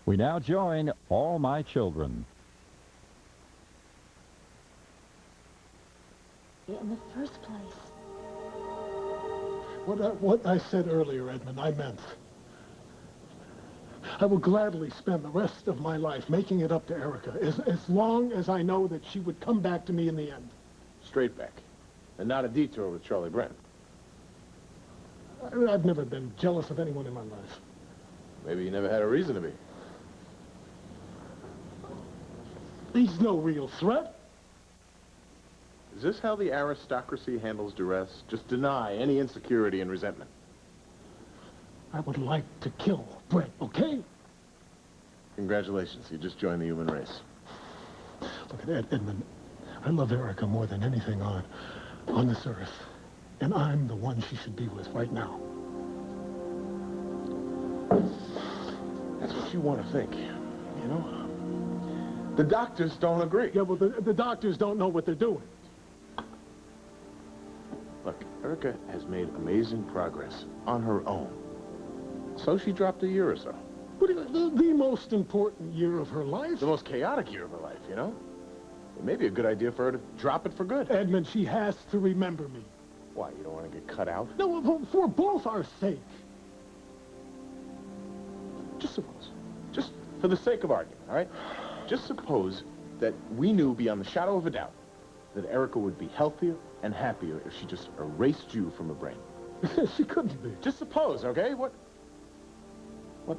We now join All My Children. In the first place. What I said earlier, Edmund, I meant. I will gladly spend the rest of my life making it up to Erica, as long as I know that she would come back to me in the end. Straight back. And not a detour with Charlie Brent. I've never been jealous of anyone in my life. Maybe you never had a reason to be. He's no real threat. Is this how the aristocracy handles duress? Just deny any insecurity and resentment? I would like to kill Brent, okay? Congratulations, you just joined the human race. Look at Edmund. I love Erica more than anything on this earth. And I'm the one she should be with right now. That's what you want to think, you know? The doctors don't agree. Yeah, well, the doctors don't know what they're doing. Look, Erica has made amazing progress on her own. So she dropped a year or so. The most important year of her life? The most chaotic year of her life, you know? It may be a good idea for her to drop it for good. Edmund, she has to remember me. Why, you don't want to get cut out? No, for both our sake. Just suppose. Just for the sake of argument, all right? Just suppose that we knew beyond the shadow of a doubt that Erica would be healthier and happier if she just erased you from her brain. She couldn't be. Just suppose, okay? What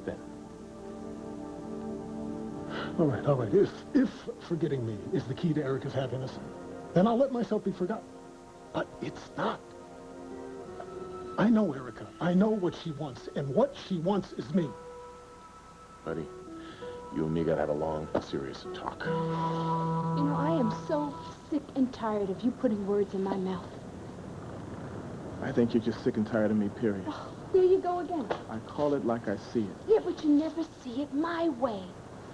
then? All right. If forgetting me is the key to Erica's happiness, then I'll let myself be forgotten. But it's not. I know Erica. I know what she wants, and what she wants is me. Buddy, you and me gotta have a long, serious talk. You know, I am so sick and tired of you putting words in my mouth. I think you're just sick and tired of me, period. Oh, there you go again. I call it like I see it. Yeah, but you never see it my way.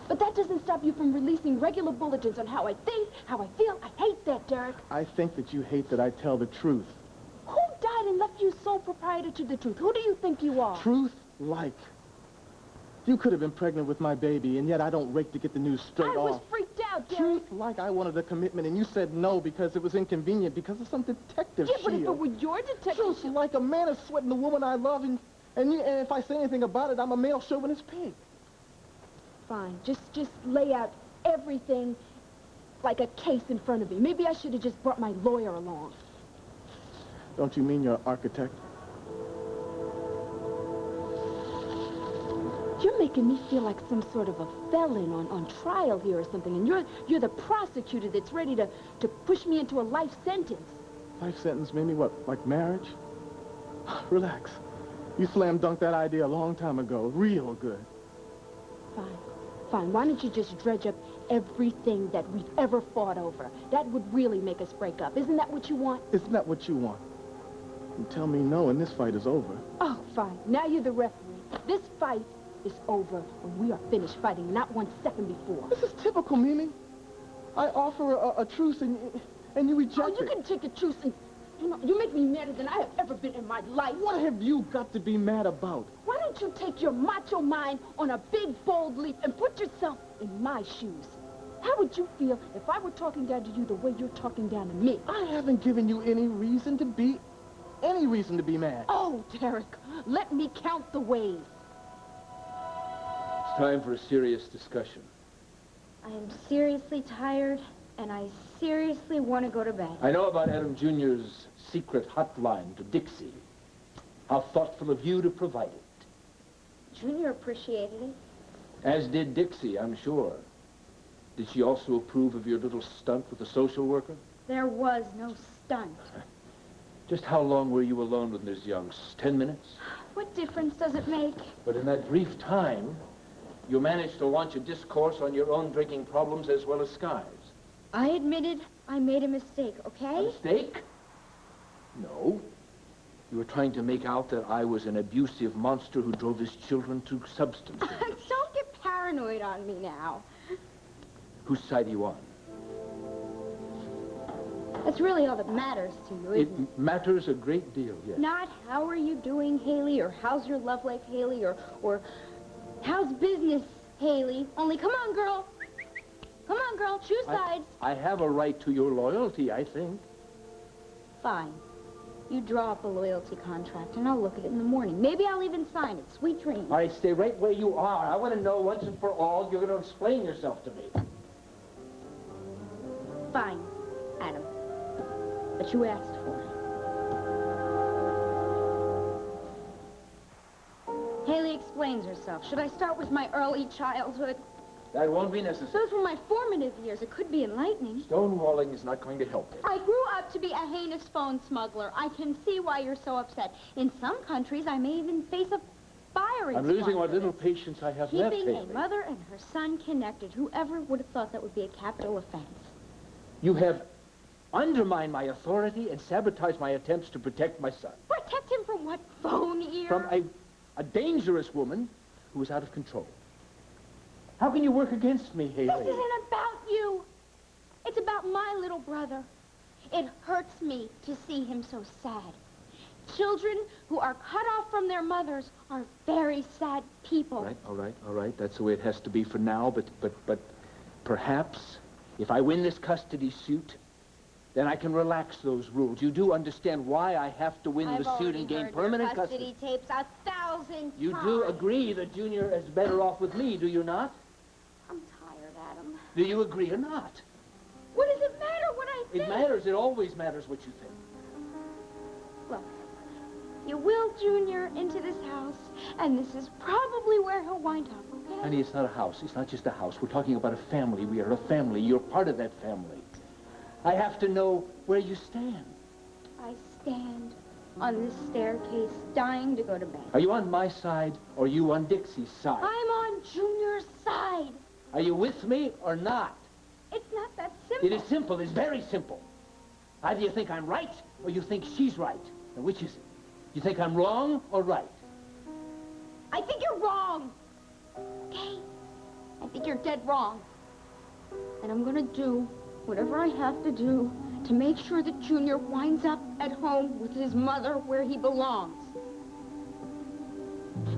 But that doesn't stop you from releasing regular bulletins on how I think, how I feel. I hate that, Derek. I think that you hate that I tell the truth. Who died and left you sole proprietor to the truth? Who do you think you are? Truth like. You could have been pregnant with my baby, and yet I don't rake to get the news straight off. I was freaked out, Derek. Truth like I wanted a commitment, and you said no because it was inconvenient, because of some detective Yeah, but if shield. it were your detective Truth like a man is sweating the woman I love, and if I say anything about it, I'm a male chauvinist pig. Fine. Just lay out everything like a case in front of me. Maybe I should have just brought my lawyer along. Don't you mean you're an architect? You're making me feel like some sort of a felon on trial here or something, and you're the prosecutor that's ready to push me into a life sentence. Life sentence made me what, like marriage? Relax. You slam dunked that idea a long time ago. Real good. Fine. Why don't you just dredge up everything that we've ever fought over? That would really make us break up. Isn't that what you want? Isn't that what you want? You tell me no, and this fight is over. Oh, fine. Now you're the referee. This fight is over when we are finished fighting, not 1 second before. This is typical, Mimi. I offer a truce, and you reject it. Oh, you can take a truce, and you make me madder than I have ever been in my life. What have you got to be mad about? Why don't you take your macho mind on a big, bold leap and put yourself in my shoes? How would you feel if I were talking down to you the way you're talking down to me? I haven't given you any reason to be mad. Oh, Derek, let me count the ways. It's time for a serious discussion. I am seriously tired, and I seriously want to go to bed. I know about Adam Jr.'s secret hotline to Dixie. How thoughtful of you to provide it. Junior appreciated it. As did Dixie, I'm sure. Did she also approve of your little stunt with the social worker? There was no stunt. Just how long were you alone with Ms. Youngs? 10 minutes? What difference does it make? But in that brief time, you managed to launch a discourse on your own drinking problems as well as Sky's. I admitted I made a mistake, okay? A mistake? No. You were trying to make out that I was an abusive monster who drove his children to substance abuse. Don't get paranoid on me now. Whose side are you on? That's really all that matters to you, isn't it? It matters a great deal, yes. Not how are you doing, Haley, or how's your love life, Haley, or how's business, Haley. Only come on, girl. Come on, girl. Choose sides. I have a right to your loyalty, I think. Fine. You draw up a loyalty contract, and I'll look at it in the morning. Maybe I'll even sign it. Sweet dreams. All right, stay right where you are. I want to know once and for all, you're going to explain yourself to me. Fine, Adam. But you asked for it. Haley explains herself. Should I start with my early childhood? That won't be necessary. Those were my formative years. It could be enlightening. Stonewalling is not going to help it. I grew up to be a heinous phone smuggler. I can see why you're so upset. In some countries, I may even face a firing I'm losing squad what for little this. patience I have left, Keeping a Haley. mother and her son connected. Whoever would have thought that would be a capital offense? You have undermined my authority and sabotaged my attempts to protect my son. Protect him from what? Phone ear? From a dangerous woman who is out of control. How can you work against me, Haley? This isn't about you. It's about my little brother. It hurts me to see him so sad. Children who are cut off from their mothers are very sad people. All right. That's the way it has to be for now, but perhaps if I win this custody suit, then I can relax those rules. You do understand why I have to win the suit and gain permanent custody. I've already heard your custody tapes 1,000 times. You do agree that Junior is better off with me, do you not? I'm tired, Adam. Do you agree or not? What does it matter what I think? It matters. It always matters what you think. Look, you will Junior into this house, and this is probably where he'll wind up, okay? Honey, it's not a house. It's not just a house. We're talking about a family. We are a family. You're part of that family. I have to know where you stand. I stand on this staircase, dying to go to bed. Are you on my side, or are you on Dixie's side? I'm on Junior's side. Are you with me or not? It's not that simple. It is simple. It's very simple. Either you think I'm right, or you think she's right. Now, which is it? You think I'm wrong or right? I think you're wrong. Okay? I think you're dead wrong. And I'm gonna do whatever I have to do to make sure that Junior winds up at home with his mother where he belongs.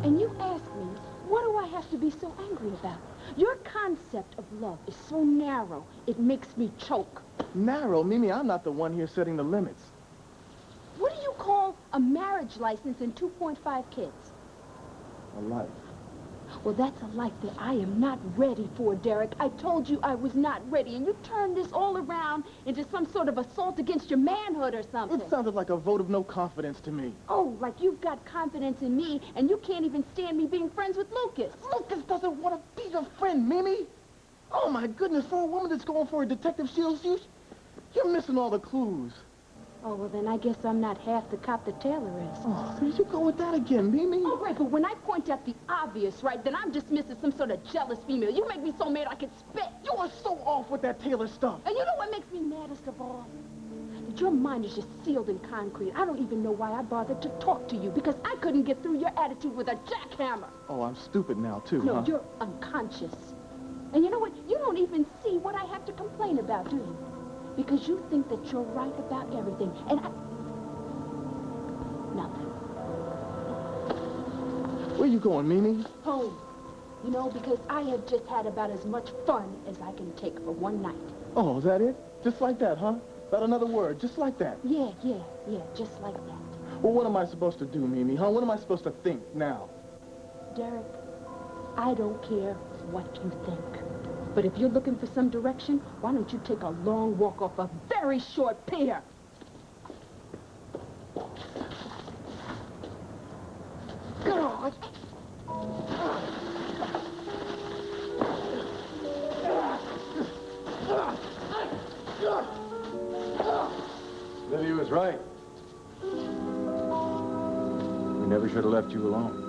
And you ask me, what do I have to be so angry about? Your concept of love is so narrow, it makes me choke. Narrow? Mimi, I'm not the one here setting the limits. What do you call a marriage license and 2.5 kids? A life. Well, that's a life that I am not ready for, Derek. I told you I was not ready, and you turned this all around into some sort of assault against your manhood or something. It sounded like a vote of no confidence to me. Oh, like you've got confidence in me, and you can't even stand me being friends with Lucas. Lucas doesn't want to be your friend, Mimi. Oh, my goodness, for a woman that's going for a Detective Shields, you're missing all the clues. Oh, well, then I guess I'm not half the cop that Taylor is. Oh, here you go with that again, Mimi. Oh, great, but when I point out the obvious, right, then I'm dismissed as some sort of jealous female. You make me so mad I could spit. You are so off with that Taylor stuff. And you know what makes me maddest of all? That your mind is just sealed in concrete. I don't even know why I bothered to talk to you, because I couldn't get through your attitude with a jackhammer. Oh, I'm stupid now, too, No, huh? you're unconscious. And you know what? You don't even see what I have to complain about, do you? Because you think that you're right about everything. And nothing. Where you going, Mimi? Home. You know, because I have just had about as much fun as I can take for one night. Oh, is that it? Just like that, huh? Without another word, just like that. Yeah, just like that. Well, what am I supposed to do, Mimi, huh? What am I supposed to think now? Derek, I don't care what you think. But if you're looking for some direction, why don't you take a long walk off a very short pier? God! Lydia was right. We never should have left you alone.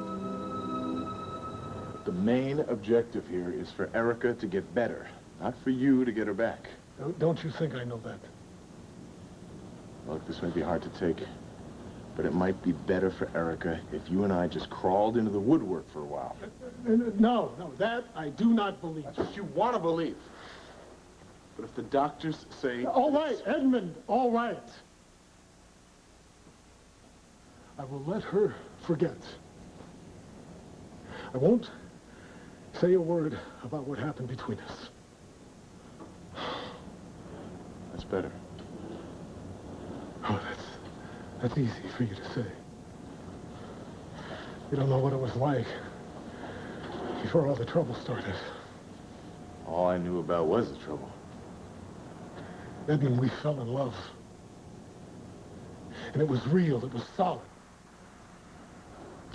The main objective here is for Erica to get better, not for you to get her back. Don't you think I know that? Look, this may be hard to take, but it might be better for Erica if you and I just crawled into the woodwork for a while. No, that I do not believe. That's what you want to believe. But if the doctors say... All right, Edmund, all right. I will let her forget. I won't say a word about what happened between us. That's better. Oh, that's easy for you to say. You don't know what it was like before all the trouble started. All I knew about was the trouble. Then we fell in love. And it was real, it was solid.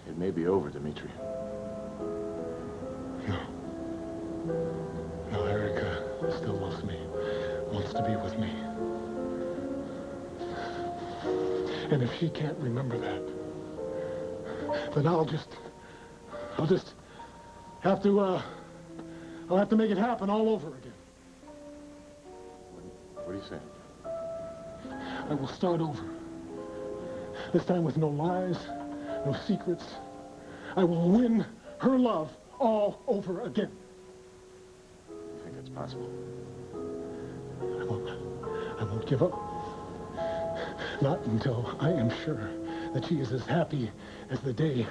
It may be over, Dimitri. No. No, Erica still loves me, wants to be with me. And if she can't remember that, then I'll just have to, I'll have to make it happen all over again. What are you saying? I will start over. This time with no lies, no secrets. I will win her love all over again. You think it's possible? I won't give up. Not until I am sure that she is as happy as the day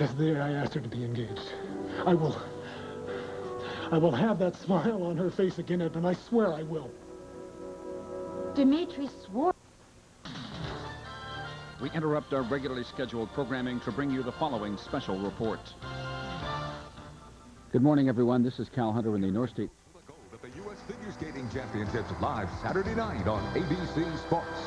I asked her to be engaged. I will have that smile on her face again, and I swear I will. Dimitri swore. We interrupt our regularly scheduled programming to bring you the following special report. Good morning, everyone. This is Cal Hunter in the North State. The gold at the U.S. Figure Skating Championships live Saturday night on ABC Sports.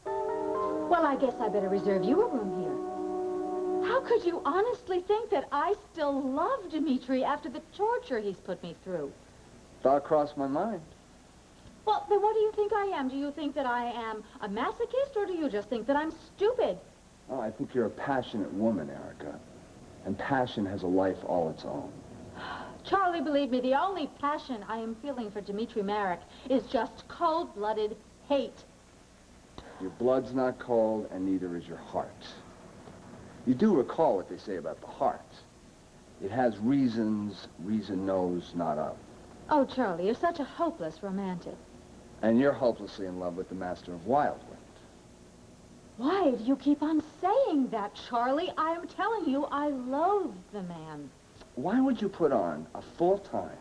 Well, I guess I better reserve you a room here. How could you honestly think that I still love Dimitri after the torture he's put me through? Thought crossed my mind. Well, then what do you think I am? Do you think that I am a masochist, or do you just think that I'm stupid? Oh, I think you're a passionate woman, Erica. And passion has a life all its own. Charlie, believe me, the only passion I am feeling for Dimitri Merrick is just cold-blooded hate. Your blood's not cold, and neither is your heart. You do recall what they say about the heart. It has reasons reason knows not of. Oh, Charlie, you're such a hopeless romantic. And you're hopelessly in love with the master of Wildwind. Why do you keep on saying that, Charlie? I am telling you, I loathe the man. Why would you put on a full-time,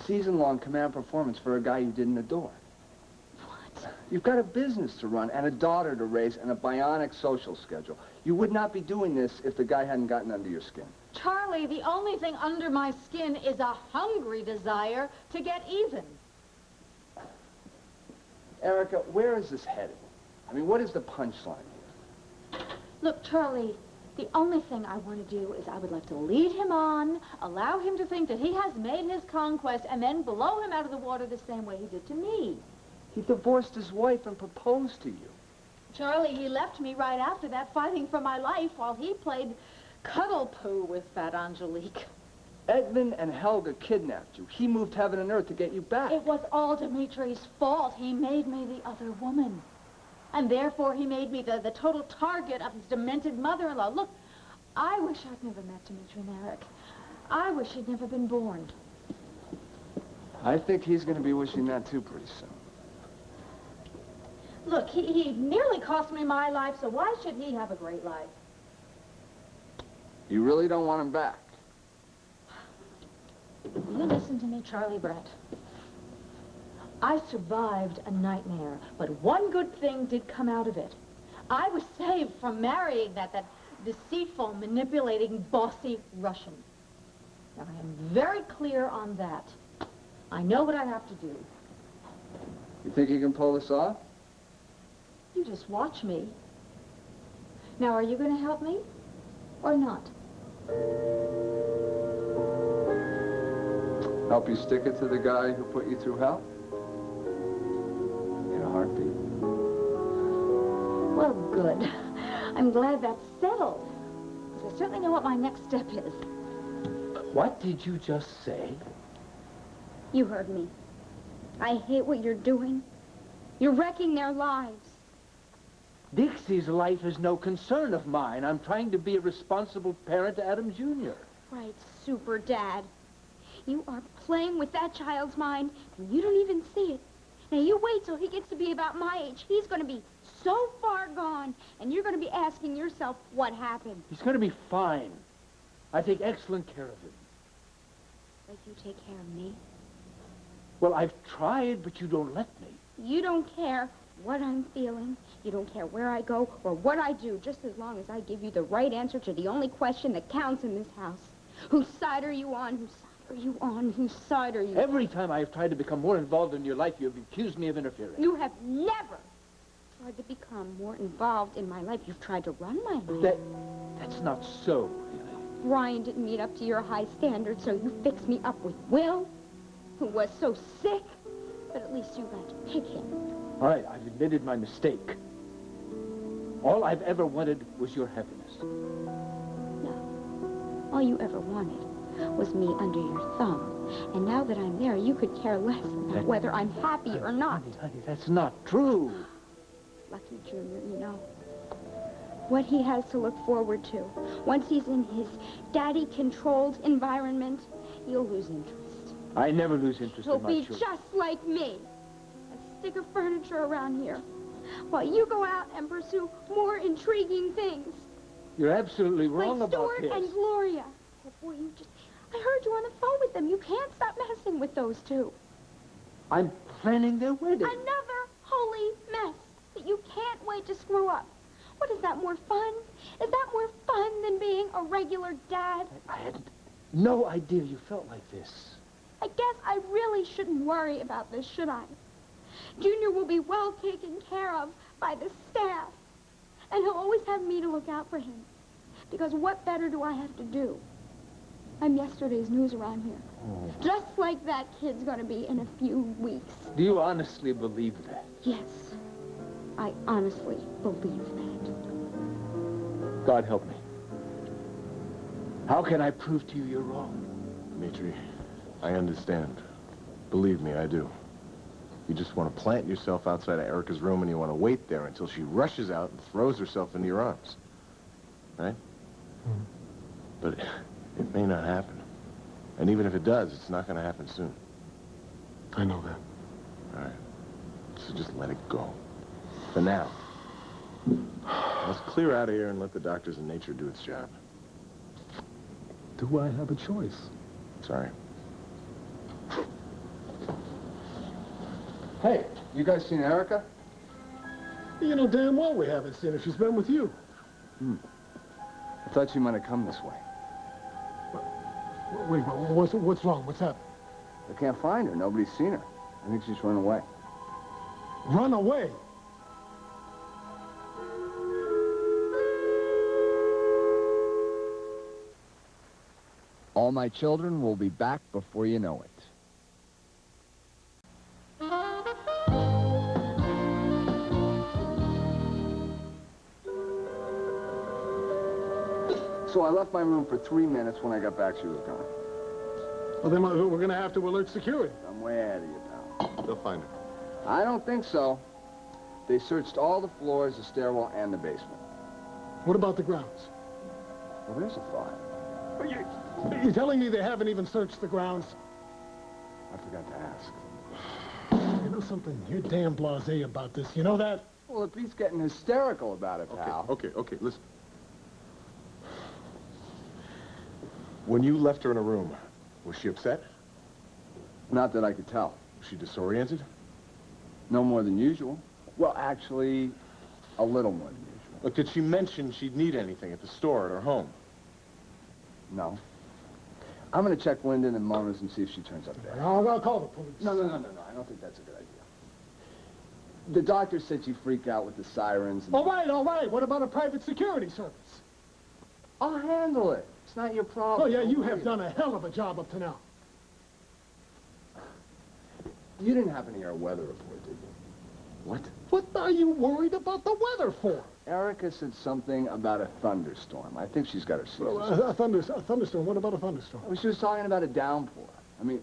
season-long command performance for a guy you didn't adore? What? You've got a business to run and a daughter to raise and a bionic social schedule. You would not be doing this if the guy hadn't gotten under your skin. Charlie, the only thing under my skin is a hungry desire to get even. Erica, where is this headed? I mean, what is the punchline here? Look, Charlie, the only thing I want to do is I would like to lead him on, allow him to think that he has made his conquest, and then blow him out of the water the same way he did to me. He divorced his wife and proposed to you. Charlie, he left me right after that, fighting for my life while he played cuddle poo with Fat Angelique. Edmund and Helga kidnapped you. He moved heaven and earth to get you back. It was all Dimitri's fault. He made me the other woman. And therefore he made me the total target of his demented mother-in-law. Look, I wish I'd never met Dimitri Merrick. I wish he'd never been born. I think he's going to be wishing that too pretty soon. Look, he nearly cost me my life, so why should he have a great life? You really don't want him back? You listen to me, Charlie Brett. I survived a nightmare, but one good thing did come out of it. I was saved from marrying that deceitful, manipulating, bossy Russian. Now, I am very clear on that. I know what I have to do. You think you can pull this off? You just watch me. Now, are you going to help me or not? Help you stick it to the guy who put you through hell? In a heartbeat. Well, good. I'm glad that's settled. Because I certainly know what my next step is. What did you just say? You heard me. I hate what you're doing. You're wrecking their lives. Dixie's life is no concern of mine. I'm trying to be a responsible parent to Adam Jr. Right, super dad. You are playing with that child's mind, and you don't even see it. Now, you wait till he gets to be about my age. He's going to be so far gone, and you're going to be asking yourself what happened. He's going to be fine. I take excellent care of him. Like you take care of me. Well, I've tried, but you don't let me. You don't care what I'm feeling. You don't care where I go or what I do, just as long as I give you the right answer to the only question that counts in this house. Whose side are you on? Whose side are you on? Whose side are you on? Every time I have tried to become more involved in your life, you have accused me of interfering. You have never tried to become more involved in my life. You've tried to run my life. That's not so, really. Brian didn't meet up to your high standards, so you fixed me up with Will, who was so sick, but at least you got to pick him. All right, I've admitted my mistake. All I've ever wanted was your happiness. No. All you ever wanted was me under your thumb. And now that I'm there, you could care less about whether I'm happy or not. Honey, that's not true. Lucky Junior, you know. What he has to look forward to. Once he's in his daddy-controlled environment, he'll lose interest. I never lose interest He'll in my be children. just like me. A stick of furniture around here. While you go out and pursue more intriguing things. You're absolutely wrong like about Stuart this. and Gloria. Oh, boy, I heard you on the phone with them. You can't stop messing with those two. I'm planning their wedding. Another holy mess that you can't wait to screw up. What, is that more fun? Is that more fun than being a regular dad? I had no idea you felt like this. I guess I really shouldn't worry about this, should I? Junior will be well taken care of by the staff. And he'll always have me to look out for him. Because what better do I have to do? I'm yesterday's news around here. Oh. Just like that kid's gonna be in a few weeks. Do you honestly believe that? Yes. I honestly believe that. God help me. How can I prove to you you're wrong? Dimitri, I understand. Believe me, I do. You just want to plant yourself outside of Erica's room and you want to wait there until she rushes out and throws herself into your arms. Right? Mm-hmm. But it may not happen. And even if it does, it's not going to happen soon. I know that. All right. So just let it go. For now. Let's clear out of here and let the doctors and nature do its job. Do I have a choice? Sorry. Hey, you guys seen Erica? You know damn well we haven't seen her. She's been with you. I thought she might have come this way. Wait, what's wrong? What's happened? I can't find her. Nobody's seen her. I think she's run away. Run away? All my children will be back before you know it. So I left my room for 3 minutes. When I got back, she was gone. Well, then we're going to have to alert security. I'm way ahead of you, pal. They'll find her. I don't think so. They searched all the floors, the stairwell, and the basement. What about the grounds? Well, there's a thought. You're telling me they haven't even searched the grounds? I forgot to ask. You know something? You're damn blasé about this. You know that? Well, at least getting hysterical about it, pal. Okay, listen. When you left her in a room, was she upset? Not that I could tell. Was she disoriented? No more than usual. Well, actually, a little more than usual. Look, did she mention she'd need anything at the store at her home? No. I'm going to check Lyndon and Mona's and see if she turns up there. I'll call the police. No. I don't think that's a good idea. The doctor said she freaked out with the sirens. And All right. What about a private security service? I'll handle it. It's not your problem. Oh, yeah, you have done a hell of a job up to now. You didn't happen to hear a weather report, did you? What? What are you worried about the weather for? Erica said something about a thunderstorm. I think she's got her Well, seasons. a thunderstorm. What about a thunderstorm? Well, she was talking about a downpour. I mean,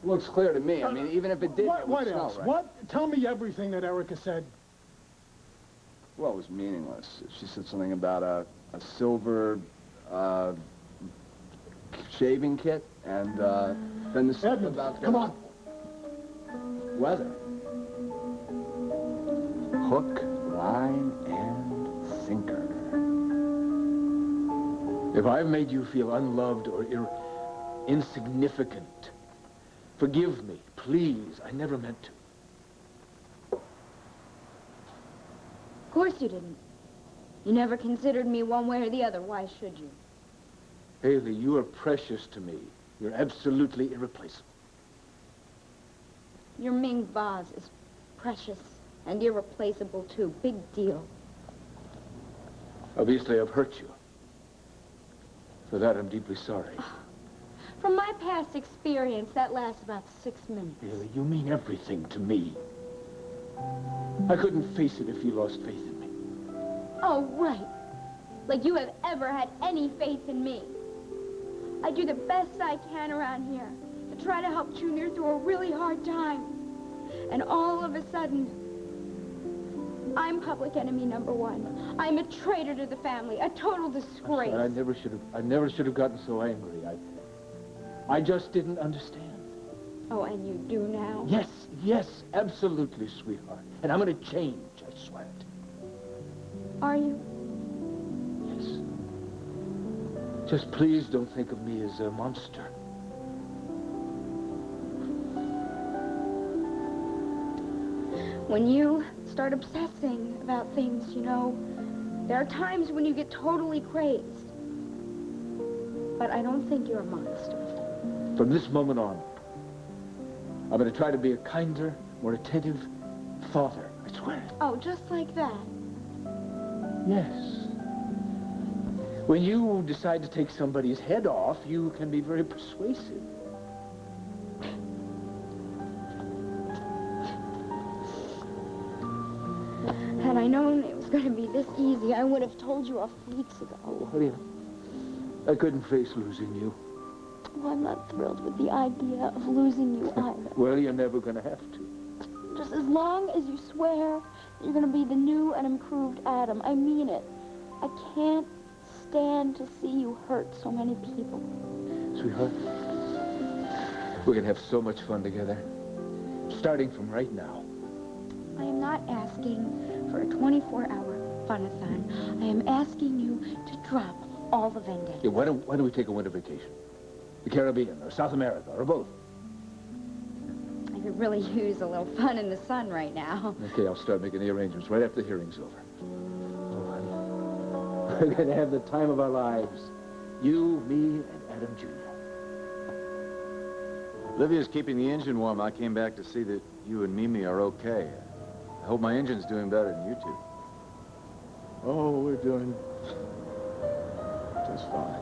looks clear to me. I mean, even if it didn't, it would What snow, else? right? What? Tell me everything that Erica said. Well, it was meaningless. She said something about a silver shaving kit, and then the stuff Edmund, about... come on. Weather. Hook, line, and sinker. If I've made you feel unloved or insignificant, forgive me, please. I never meant to. Of course you didn't. You never considered me one way or the other. Why should you? Haley, you are precious to me. You're absolutely irreplaceable. Your Ming vase is precious and irreplaceable, too. Big deal. Obviously, I've hurt you. For that, I'm deeply sorry. From my past experience, that lasts about 6 minutes. Haley, you mean everything to me. I couldn't face it if you lost faith in me. Oh, right. Like you have ever had any faith in me. I do the best I can around here to try to help Junior through a really hard time. And all of a sudden, I'm public enemy #1. I'm a traitor to the family, a total disgrace. I never should have gotten so angry. I just didn't understand. Oh, and you do now? Yes, absolutely, sweetheart. And I'm going to change, I swear it. Are you? Yes. Just please don't think of me as a monster. When you start obsessing about things, you know, there are times when you get totally crazed. But I don't think you're a monster. From this moment on, I'm going to try to be a kinder, more attentive father. I swear it. Oh, just like that? Yes. When you decide to take somebody's head off, you can be very persuasive. Had I known it was going to be this easy, I would have told you off weeks ago. Oh, honey, I couldn't face losing you. Well, I'm not thrilled with the idea of losing you either. Well, you're never going to have to. Just as long as you swear that you're going to be the new and improved Adam. I mean it. I can't stand to see you hurt so many people. Sweetheart, we're going to have so much fun together. Starting from right now. I am not asking for a 24-hour fun-a-thon. I am asking you to drop all the vendettas. Yeah, why don't we take a winter vacation? The Caribbean, or South America, or both. I could really use a little fun in the sun right now. Okay, I'll start making the arrangements right after the hearing's over. Oh, honey. We're going to have the time of our lives. You, me, and Adam Jr. Livia's keeping the engine warm. I came back to see that you and Mimi are okay. I hope my engine's doing better than you two. Oh, we're doing just fine.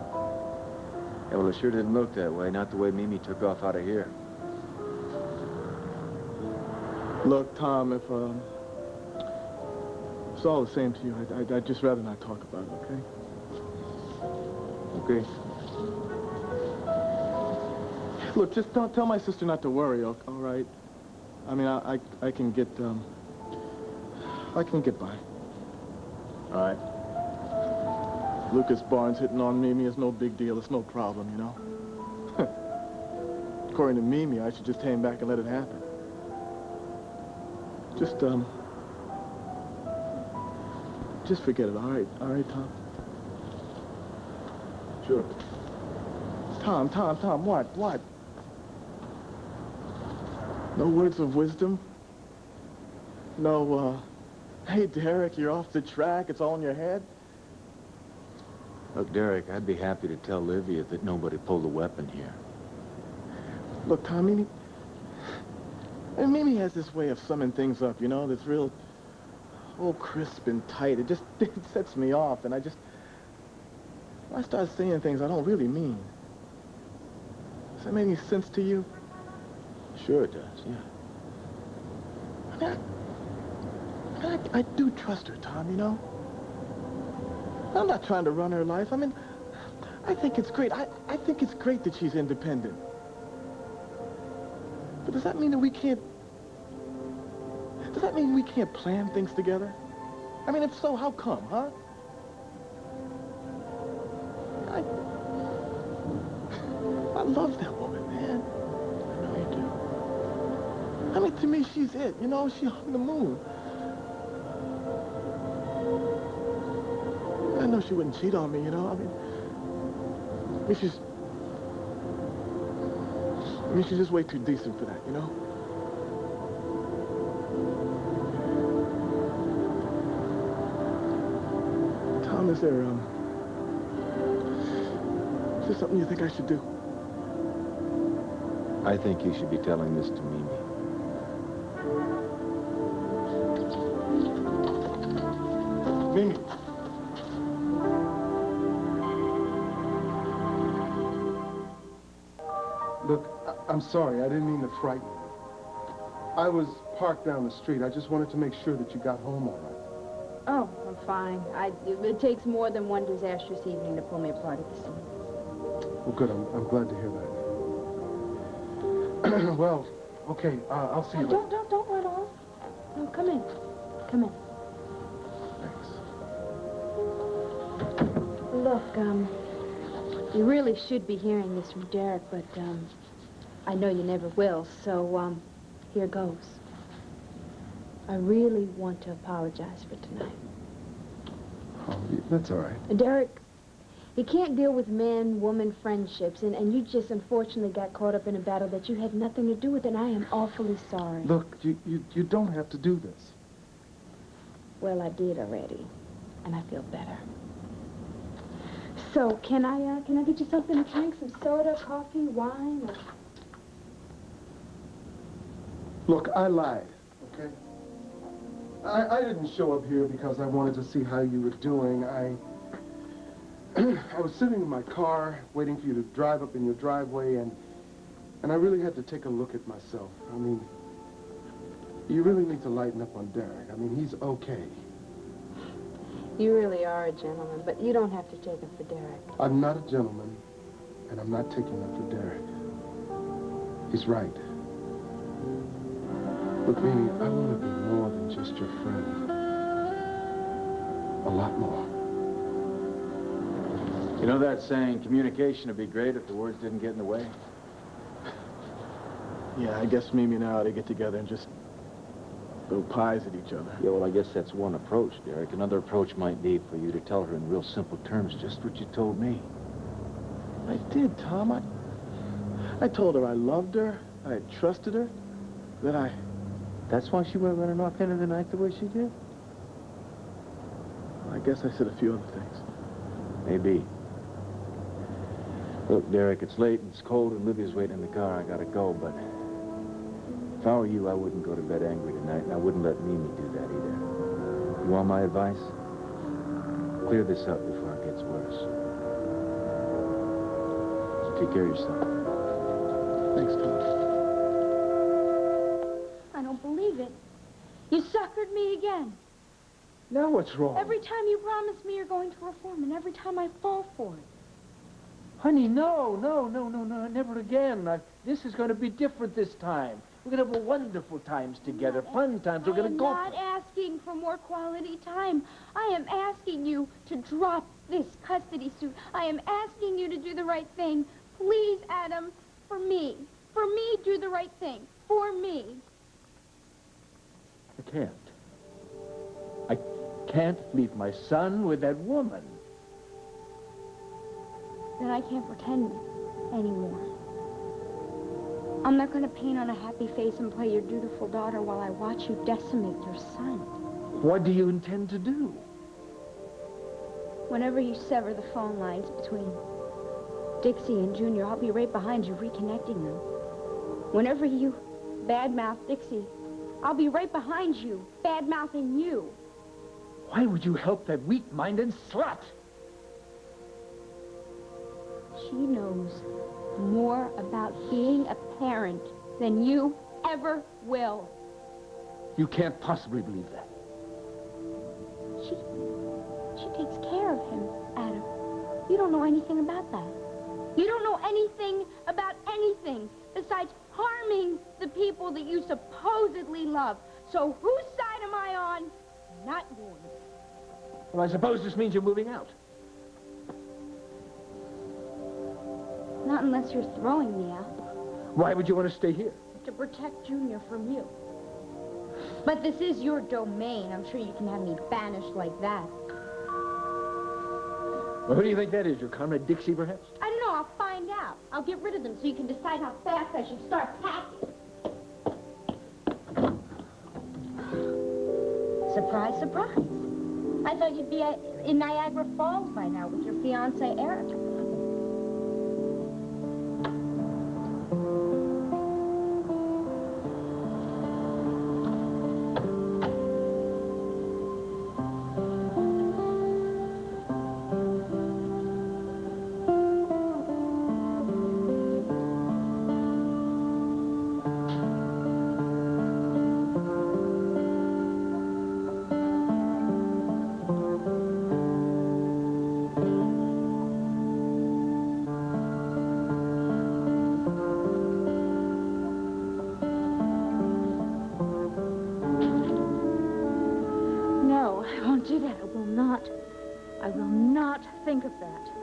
Yeah, well, it sure didn't look that way. Not the way Mimi took off out of here. Look, Tom, if it's all the same to you, I'd just rather not talk about it, okay? Okay. Look, just don't tell my sister not to worry, all right? I mean, I can get by. All right. Lucas Barnes hitting on Mimi is no big deal. It's no problem, you know? According to Mimi, I should just hang back and let it happen. Just forget it, all right? All right, Tom? Sure. Tom, what? No words of wisdom? No, hey, Derek, you're off the track, it's all in your head? Look, Derek, I'd be happy to tell Livia that nobody pulled a weapon here. Look, Tom, Mimi has this way of summing things up, you know, that's real, crisp and tight. It sets me off, and I start saying things I don't really mean. Does that make any sense to you? Sure it does, yeah. I do trust her, Tom, you know? I'm not trying to run her life. I mean, I think it's great. I think it's great that she's independent. But does that mean that we can't... Does that mean we can't plan things together? I mean, if so, how come, huh? I love that woman, man. I know you do. I mean, to me, she's it. You know, she's on the moon. I know she wouldn't cheat on me, you know? I mean, She's just way too decent for that, you know? Tom, is there something you think I should do? I think you should be telling this to Mimi. Mimi. Look, I'm sorry. I didn't mean to frighten you. I was parked down the street. I just wanted to make sure that you got home all right. Oh, I'm fine. It takes more than one disastrous evening to pull me apart at the seams. Well, good. I'm glad to hear that. Well, okay. I'll see you later. Don't run off. No, come in. Come in. Thanks. Look, you really should be hearing this from Derek, but, I know you never will, so, here goes. I really want to apologize for tonight. Oh, that's all right. Derek, you can't deal with man-woman friendships, and you just unfortunately got caught up in a battle that you had nothing to do with, and I am awfully sorry. Look, you don't have to do this. Well, I did already, and I feel better. So, can I get you something to drink? Some soda, coffee, wine, or... Look, I lied, okay? I didn't show up here because I wanted to see how you were doing. I was sitting in my car waiting for you to drive up in your driveway, and I really had to take a look at myself. I mean, you really need to lighten up on Derek. I mean, he's okay. You really are a gentleman, but you don't have to take him for Derek. I'm not a gentleman, and I'm not taking him for Derek. He's right. Look, Mimi, I want to be more than just your friend. A lot more. You know that saying, communication would be great if the words didn't get in the way? Yeah, I guess Mimi and I ought to get together and just throw pies at each other. Yeah, well, I guess that's one approach, Derek. Another approach might be for you to tell her in real simple terms just what you told me. I did, Tom. I told her I loved her, I had trusted her, that I... That's why she went running off into the night the way she did? I guess I said a few other things. Maybe. Look, Derek, it's late and it's cold and Livy's waiting in the car. I gotta go, but if I were you, I wouldn't go to bed angry tonight, and I wouldn't let Mimi do that either. You want my advice? Clear this up before it gets worse. So take care of yourself. Thanks, Tom. I don't believe it. You suckered me again. Now what's wrong? Every time you promise me you're going to reform, and every time I fall for it. Honey, no, never again. This is going to be different this time. We're going to have wonderful times together, fun times. We're going to go. I'm not asking for more quality time. I am asking you to drop this custody suit. I am asking you to do the right thing. Please, Adam, for me. For me, do the right thing. For me. I can't. I can't leave my son with that woman. Then I can't pretend anymore. I'm not going to paint on a happy face and play your dutiful daughter while I watch you decimate your son. What do you intend to do? Whenever you sever the phone lines between Dixie and Junior, I'll be right behind you reconnecting them. Whenever you badmouth Dixie, I'll be right behind you, bad-mouthing you. Why would you help that weak-minded slut? She knows more about being a parent than you ever will. You can't possibly believe that. She takes care of him, Adam. You don't know anything about that. You don't know anything about anything besides harming the people that you supposedly love. So whose side am I on? Not yours. Well, I suppose this means you're moving out. Not unless you're throwing me out. Why would you want to stay here? To protect Junior from you. But this is your domain. I'm sure you can have me banished like that. Well, who do you think that is? Your comrade Dixie, perhaps? I don't know. I'll have. I'll get rid of them so you can decide how fast I should start packing. Surprise, surprise. I thought you'd be in Niagara Falls by now with your fiancé, Eric. No, I won't do that. I will not think of that.